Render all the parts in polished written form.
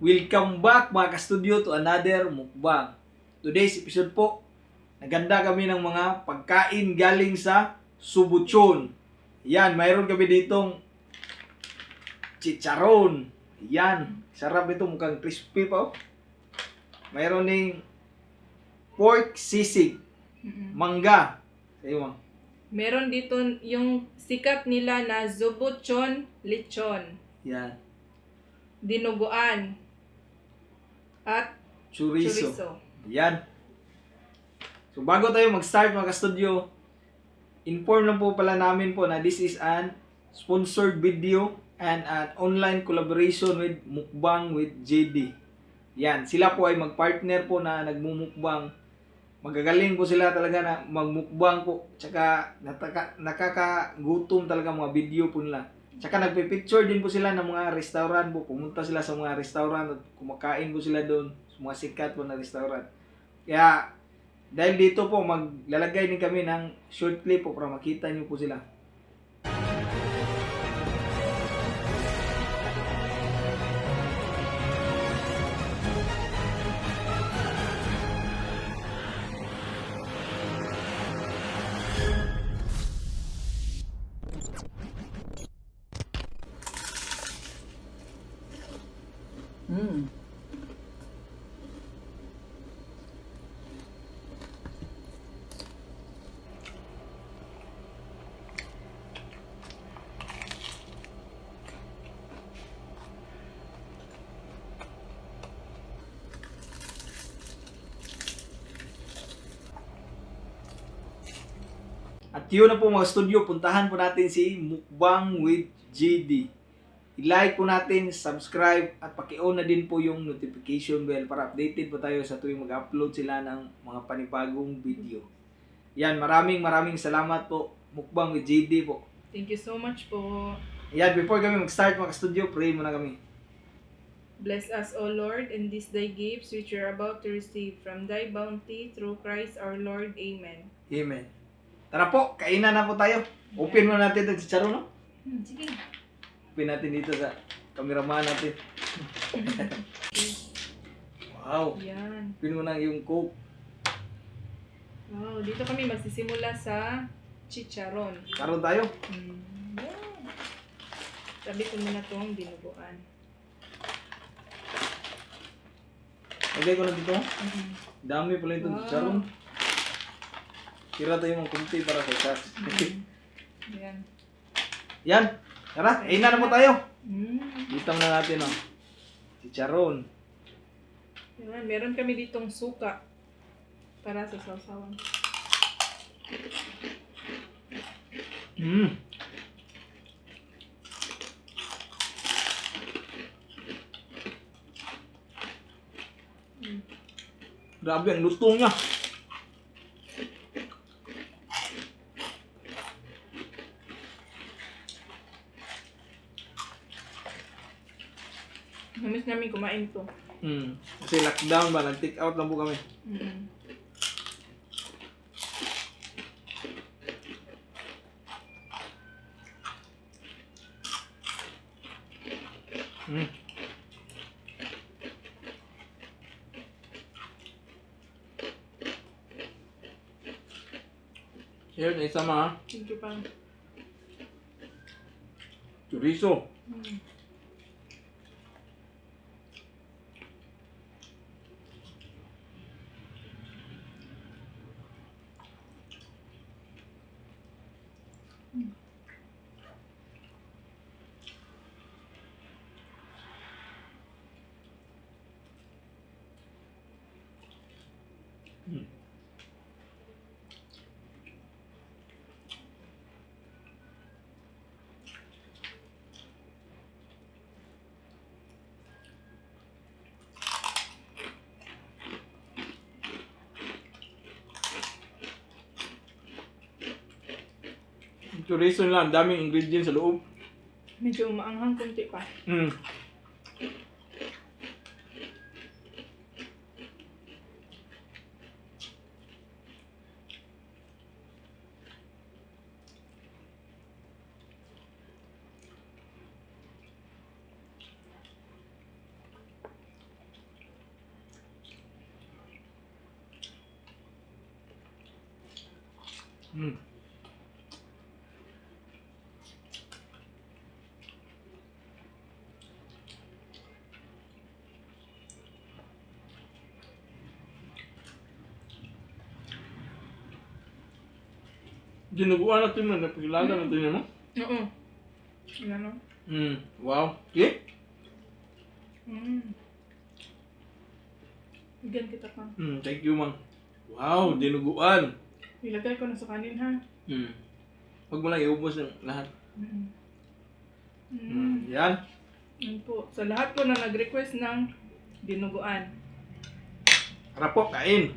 Welcome back mga ka-studio to another mukbang. Today's episode po, naganda kami ng mga pagkain galing sa Subuchon. Yan, mayroon kami ditong chicharon. Yan, sarap ito, mukhang crispy pa. Oh. Mayroon ding pork sisig, mangga. Sa'yo, ma'am. Meron dito yung sikat nila na Subuchon lechon, Yan, dinuguan, at chorizo. chorizo. Yan. So bago tayo mag-start mga ka-studio, inform lang po pala namin po na this is an sponsored video and an online collaboration with Mukbang with JD. Yan, sila po ay mag-partner po na nagmumukbang. Magagaling po sila talaga na magmukbang po. Tsaka nakakagutom talaga mga video po nila. Tsaka nagpe-picture din po sila ng mga restaurant po. Pumunta sila sa mga restaurant at kumakain po sila doon sa mga sikat po na restaurant. Kaya dahil dito po maglalagay din kami ng short clip po para makita niyo po sila. At yun na po mga studio, puntahan po natin si Mukbang with JD. I-like po natin, subscribe, at paki-on na din po yung notification bell para updated po tayo sa tuwing mag-upload sila ng mga panibagong video. Yan, maraming salamat po, Mukbang with JD po. Thank you so much po. Yan, before kami mag-start mga studio, pray muna kami. Bless us, O Lord, in this thy gifts which we are about to receive from thy bounty through Christ our Lord. Amen. Amen. Tara po, kainan na po tayo. Open mo natin ito, chicharon, no? Sige. Open natin dito sa cameraman natin. Wow. Yan. Open mo na yung coke. Wow, dito kami magsisimula sa chicharon. Karon tayo. Yan. Sabi ko muna itong dinuguan. Lagay ko na dito. Dami pala ito, Wow. chicharon. Tira tayo mga kunti para sa sas. Yan. Yan. Tara, kainan na po tayo. Mm. Itang na natin, oh. Chicharon. Yan. Meron kami ditong suka para sa sausawan. Mm. Grabe ang lutong niya. Namiss namin kumain to. Kasi lockdown ba, nag-take out lang po kami. Mm. Mm. Here, na isa mga Thank you, Pang. chorizo. Mm. Mm. Chorizo lang, daming ingredients sa loob. Medyo maanghang kunti pa. Mm. Mm. Dinuguan natin na napilala natin yun, no? Oo. Ano? Wow. Okay? Bigyan kita pa. Thank you, Mang. Wow, dinuguan. Ilagay ko na sa kanin ha. Huwag mo lang iubos ng lahat. Yan. Yan po. Sa lahat po na nag-request ng dinuguan. Harap po, kain.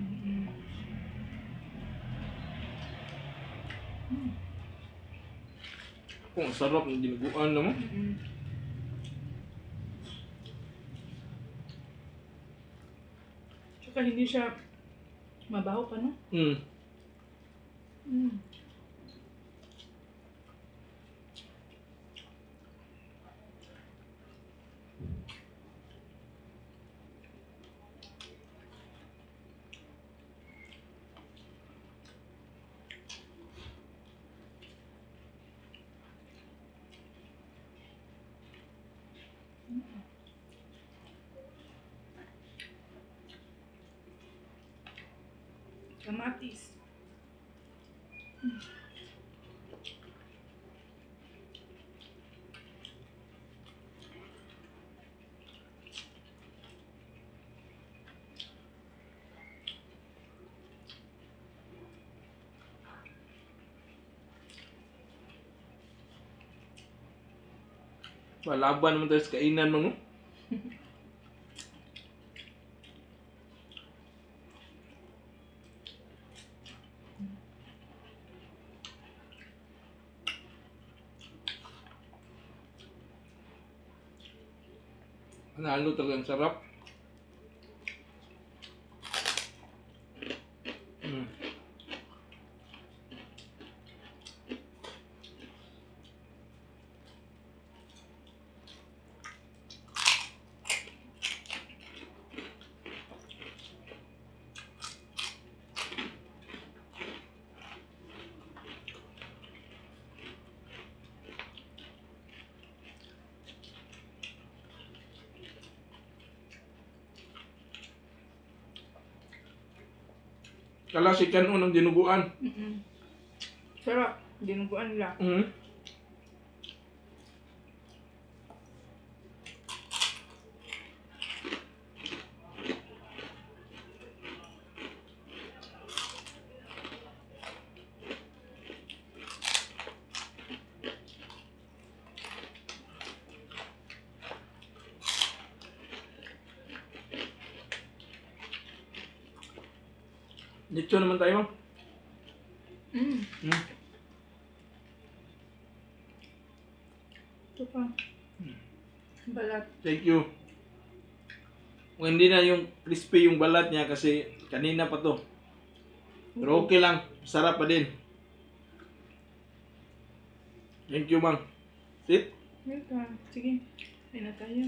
Ang sarap ng dinuguan naman. Tsaka hindi siya mabaho pa, no? Kamatis. Malaban naman tayo sa kainan mo, no? Panalo talagang sarap. Kalasikan unang dinuguan. Sarap. Dinuguan nila. Dito naman tayo, Mang. Ito pa. Balat. Thank you. Kung hindi na yung crispy yung balat niya kasi kanina pa to. Pero okay lang. Sarap pa din. Thank you, Mang. Sit. Welcome. Sige. Ayun na tayo.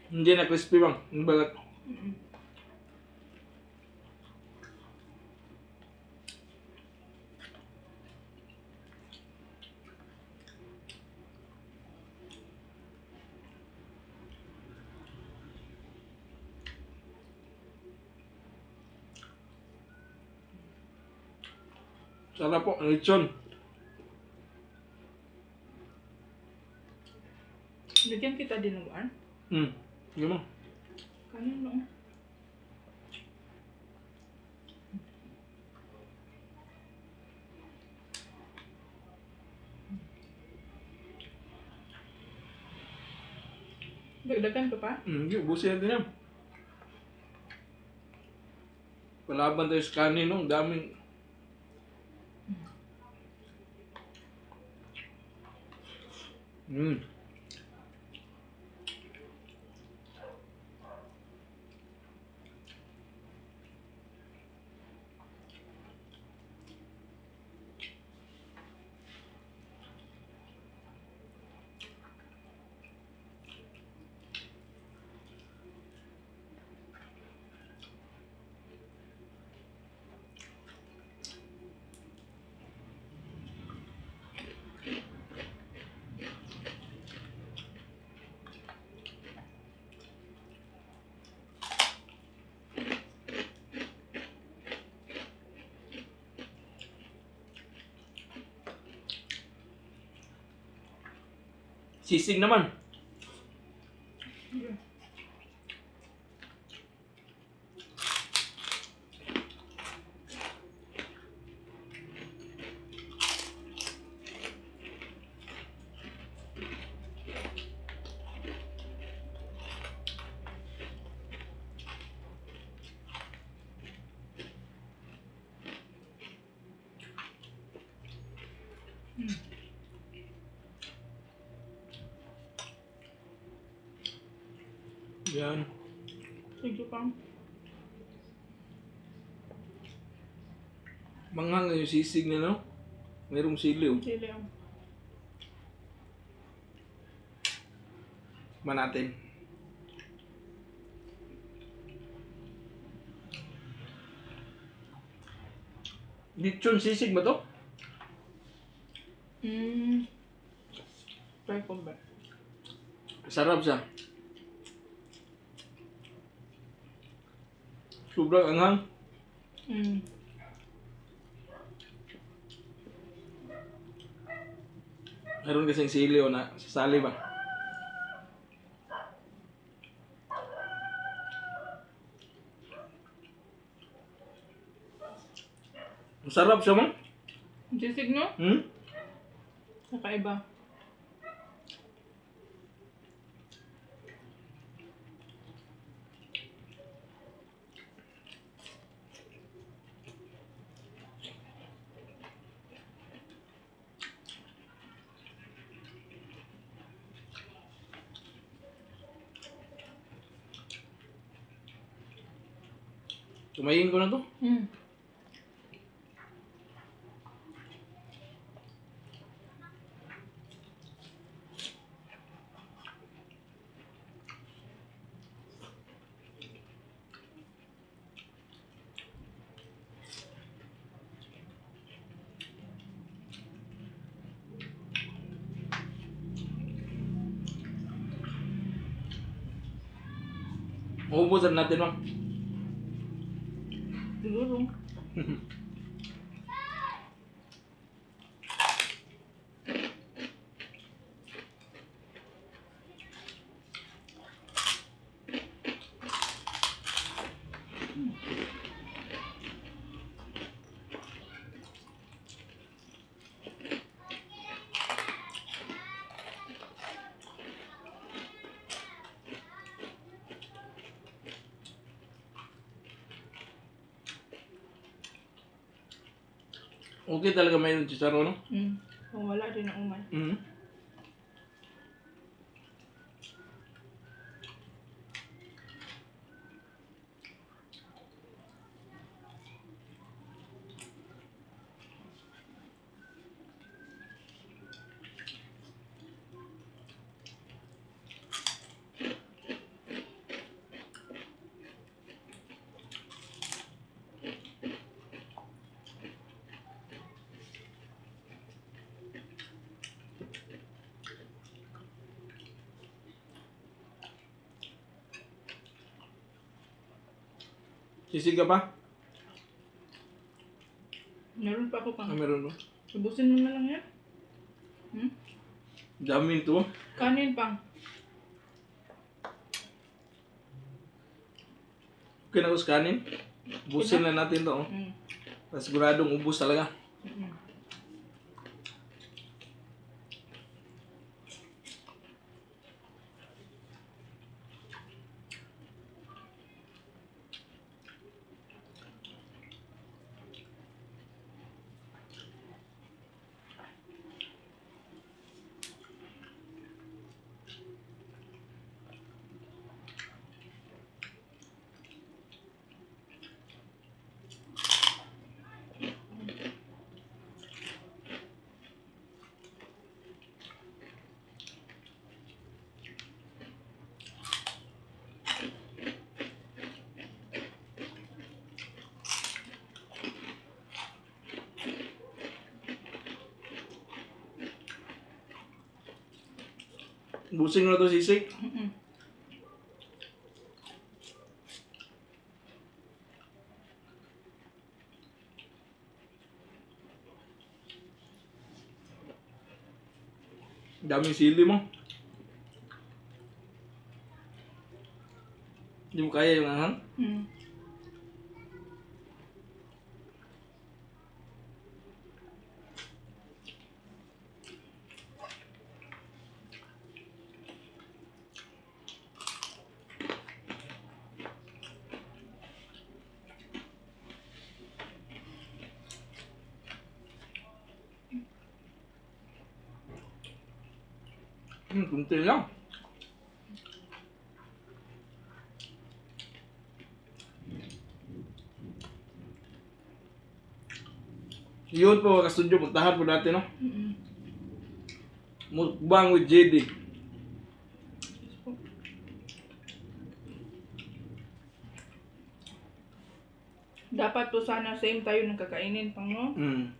Hindi na crispy, Mang. Yung balat. Sarap po. Lechon. Bigyan kita dinuguan. Sige, Mang. Kanin no? Dagdagan ko pa? Hindi, ubusin natin yan. Palaban tayo sa kanin, no? Ang daming... Sisig naman. Yan. Sige pang. Manghang yung sisig niya, no? Merong sili, oh. Chili ang. Man natin. Lechon sisig ba to? Try ko ba? Sarap siya. Sobrang anghang. Meron kasing sili o na sasali ba? Masarap siya, man. Sisig no? Kakaiba. Tumayin ko na to. Maubusan natin, man. Siguro. Okay talaga mayroon chicharon, no? Kung wala din ang umay. Sisig ka pa? Meron pa ako pang. Meron, no? Ubusin mo na lang yan. Dami ito. Kanin pang. Okay na sa kanin. Ubusin na natin to, oh. Siguradong ubus talaga. Busing na to sisig. Daming sili mo. Hindi mo kaya yung anghang? Mm. Kunti lang. Yun po mga ka-studio, puntahan po natin, no? Mm. Mukbang with JD. Dapat po sana same tayo ng kakainin pang no? Mm.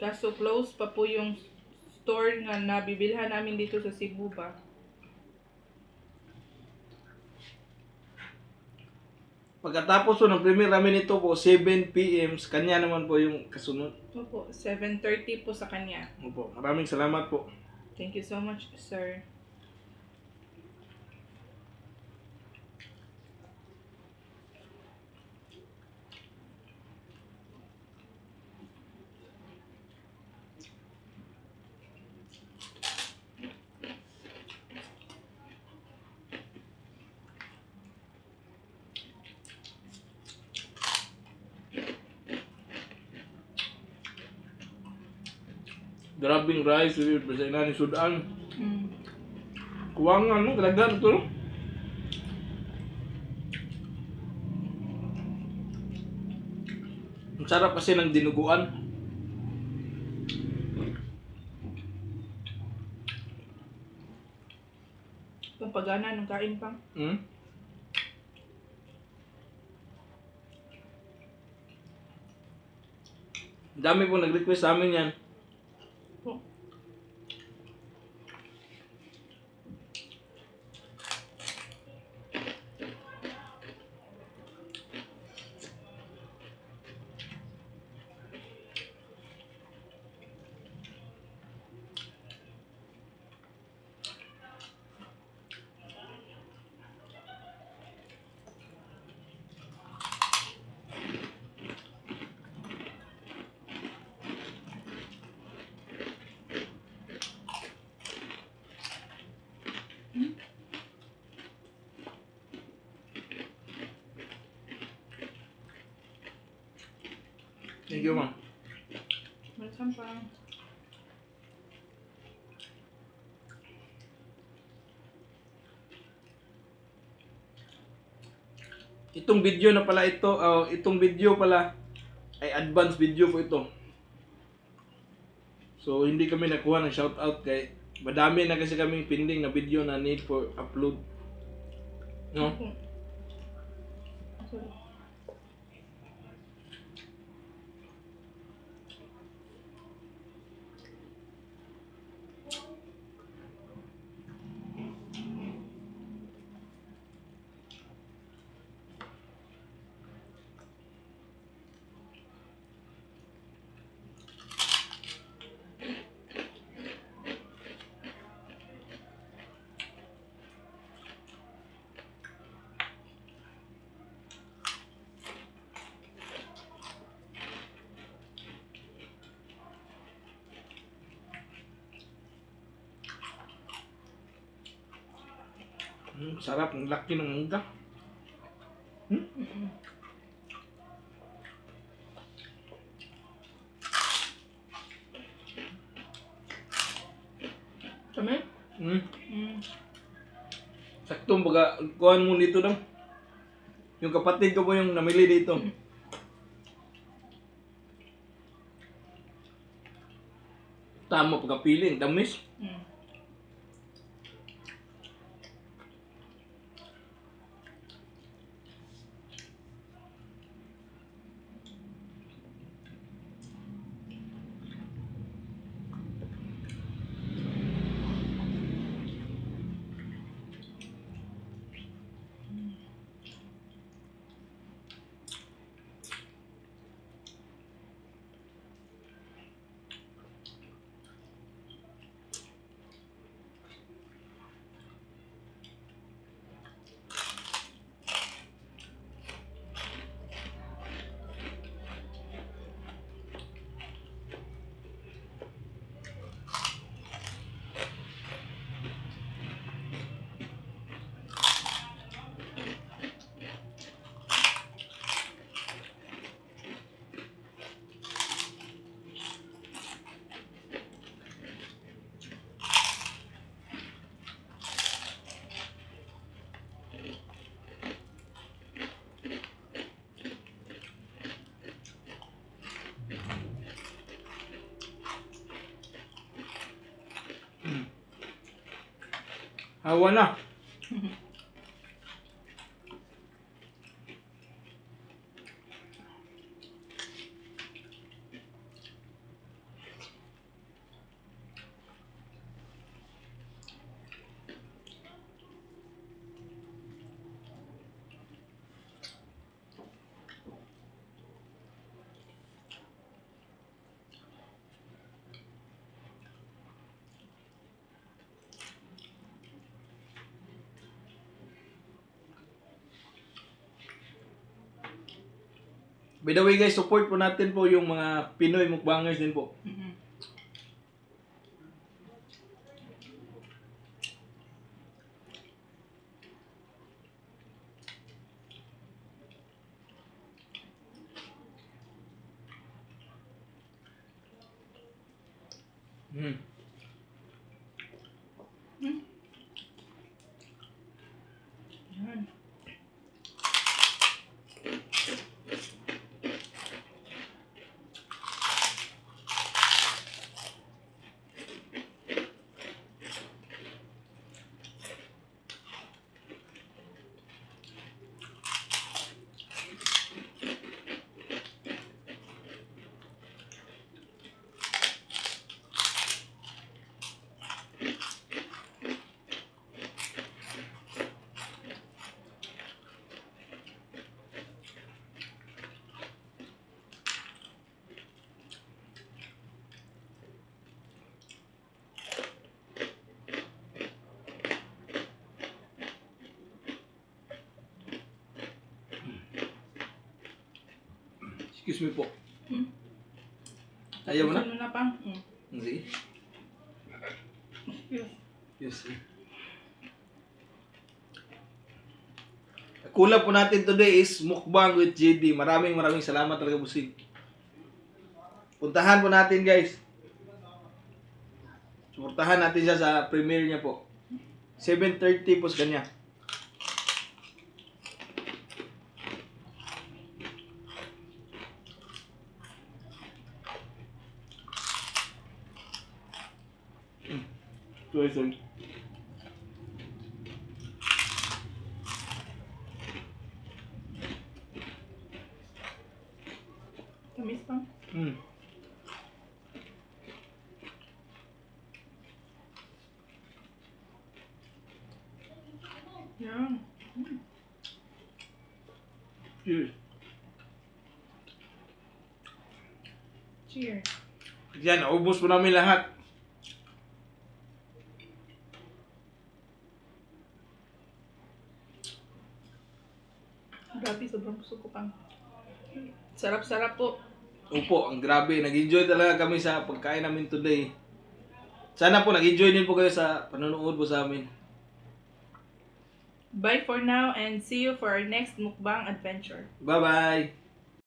Kaso close pa po yung store nga nabibilhan namin dito sa Cebu ba. Pagkatapos po ng premiere namin ito po, 7 p.m. Kanya naman po yung kasunod. Opo, 7:30 po sa kanya. Opo, maraming salamat po. Thank you so much, sir. Grabing rice, with basta inani sudan. Mm. Kuwangan, no? Kalagdan ito, no? Ang sarap kasi ng dinuguan. Pampagana ng kain pang. Hmm? Dami po nag-request sa amin yan. Po. Thank you, ma'am. Welcome pang. Itong video na pala ito, itong video pala ay advance video po ito. So, hindi kami nakuha ng shoutout kay madami na kasi kaming pending na video na need for upload. No? Opo. Sorry. Sarap, ang laki ng mangga. Mm-mm. Kami? Hmm. Mm. Saktong baga, kuhan mo dito daw. Yung kapatid ko po yung namili dito. Tama pagkapiling, damis. Mm. Hawa na. By the way guys, support po natin po yung mga Pinoy mukbangers din po. Mm. Yan. Excuse me po. Ayaw mo na? Ano na pang? Hindi. Yes. Yes. Kulap po natin today is mukbang with JD. Maraming salamat talaga busing. Puntahan po natin guys. Suportahan natin siya sa premiere niya po. 7:30 po sa kanya. Sorry. Tamis pang. Hmm. Yan. Cheers. Cheers. Yan, naubos po namin lahat. Grabe, sobrang busog ko pang. Sarap-sarap po. Opo, ang grabe. Nag-enjoy talaga kami sa pagkain namin today. Sana po nag-enjoy din po kayo sa panonood po sa amin. Bye for now and see you for our next mukbang adventure. Bye-bye!